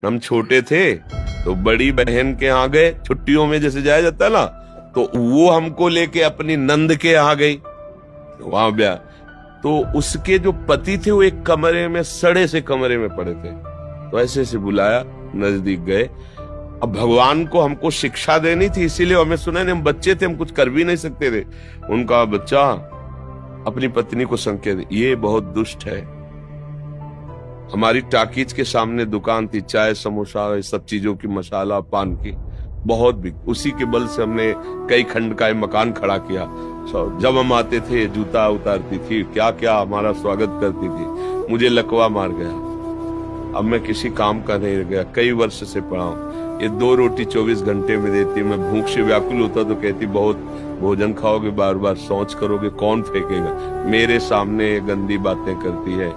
हम छोटे थे तो बड़ी बहन के यहाँ गए, छुट्टियों में जैसे जाया जाता है ना, तो वो हमको लेके अपनी नंद के यहाँ गई, वहां ब्याह। तो उसके जो पति थे वो एक कमरे में, सड़े से कमरे में पड़े थे, तो ऐसे से बुलाया, नजदीक गए। अब भगवान को हमको शिक्षा देनी थी, इसीलिए हमें सुना नहीं, हम बच्चे थे, हम कुछ कर भी नहीं सकते थे। उनका बच्चा अपनी पत्नी को संकेत, ये बहुत दुष्ट है। हमारी टाकीज के सामने दुकान थी, चाय समोसा सब चीजों की, मसाला पान की बहुत बिक, उसी के बल से हमने कई खंड का मकान खड़ा किया। जब हम आते थे जूता उतारती थी, क्या क्या हमारा स्वागत करती थी। मुझे लकवा मार गया, अब मैं किसी काम का नहीं रह गया, कई वर्ष से पड़ा हूं। ये 2 रोटी 24 घंटे में देती, मैं भूख से व्याकुल होता तो कहती बहुत भोजन खाओगे, बार बार शौच करोगे, कौन फेंकेगा। मेरे सामने गंदी बातें करती है,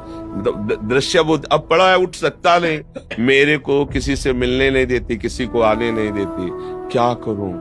दृश्य बहुत, अब पड़ा है, उठ सकता नहीं, मेरे को किसी से मिलने नहीं देती, किसी को आने नहीं देती, क्या करूं।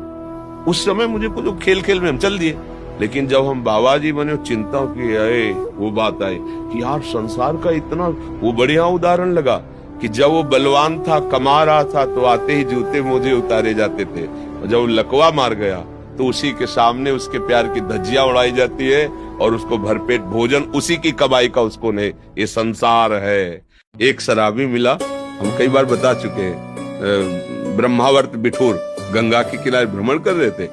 उस समय मुझे कुछ खेल खेल में हम चल दिए, लेकिन जब हम बाबा जी बने चिंता की आए, वो बात आई कि यार संसार का इतना, वो बढ़िया उदाहरण लगा कि जब वो बलवान था, कमा रहा था, तो आते ही जूते मोजे उतारे जाते थे, और जब वो लकवा मार गया तो उसी के सामने उसके प्यार की धज्जियां उड़ाई जाती है, और उसको भरपेट भोजन उसी की कमाई का उसको नहीं। ये संसार है। एक शराबी मिला, हम कई बार बता चुके हैं, ब्रह्मावर्त बिठूर गंगा के किनारे भ्रमण कर रहे थे,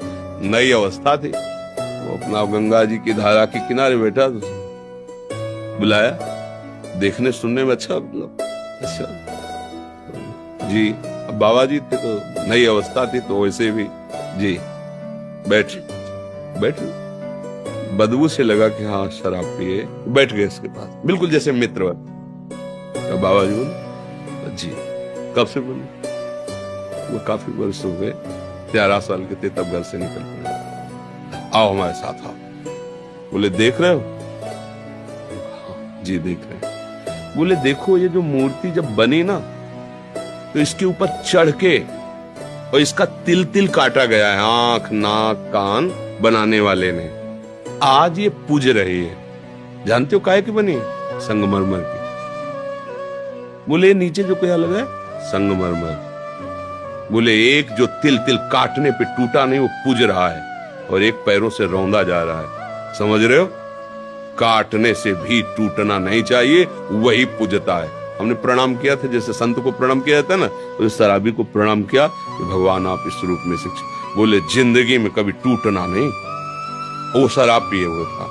नई अवस्था थी, वो अपना गंगा जी की धारा के किनारे बैठा, तो बुलाया, देखने सुनने में अच्छा, अच्छा जी, अब बाबा जी थे तो नई अवस्था थी, तो वैसे भी जी बैठ बैठ, बदबू से लगा कि हाँ शराब पिए, बैठ गए इसके पास, बिल्कुल जैसे मित्र। तो बाबा जी बोले जी कब से बोले, वो काफी वर्ष हो गए, 11 साल के थे तब घर से निकल पड़े, आओ हमारे साथ आओ। बोले देख रहे हो, जी देख रहे हैं। बोले देखो ये जो मूर्ति जब बनी ना, तो इसके ऊपर चढ़ के और इसका तिल तिल काटा गया है, आंख नाक कान बनाने वाले ने, आज ये पूज रही है। जानते हो काहे की बनी है? संगमरमर की। बोले नीचे जो क्या लगा है? संगमरमर। बोले एक जो तिल तिल काटने पे टूटा नहीं, वो पूज रहा है, और एक पैरों से रौंदा जा रहा है। समझ रहे हो? काटने से भी टूटना नहीं चाहिए, वही पूजता है। हमने प्रणाम किया था, जैसे संत को प्रणाम किया जाता है ना, तो शराबी को प्रणाम किया कि भगवान आप इस रूप में शिक्षा। बोले जिंदगी में कभी टूटना नहीं, वो शराब पिए हुए था।